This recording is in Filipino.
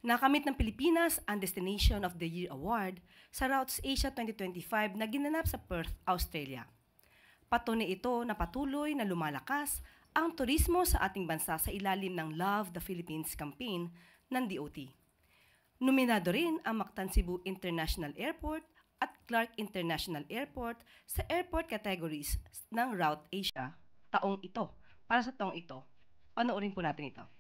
Nakamit ng Pilipinas ang Destination of the Year Award sa Routes Asia 2025 na ginanap sa Perth, Australia. Patunay ito na patuloy na lumalakas ang turismo sa ating bansa sa ilalim ng Love the Philippines campaign ng DOT. Nominado rin ang Mactan Cebu International Airport at Clark International Airport sa airport categories ng Route Asia taong ito. Para sa taong ito, panoorin po natin ito.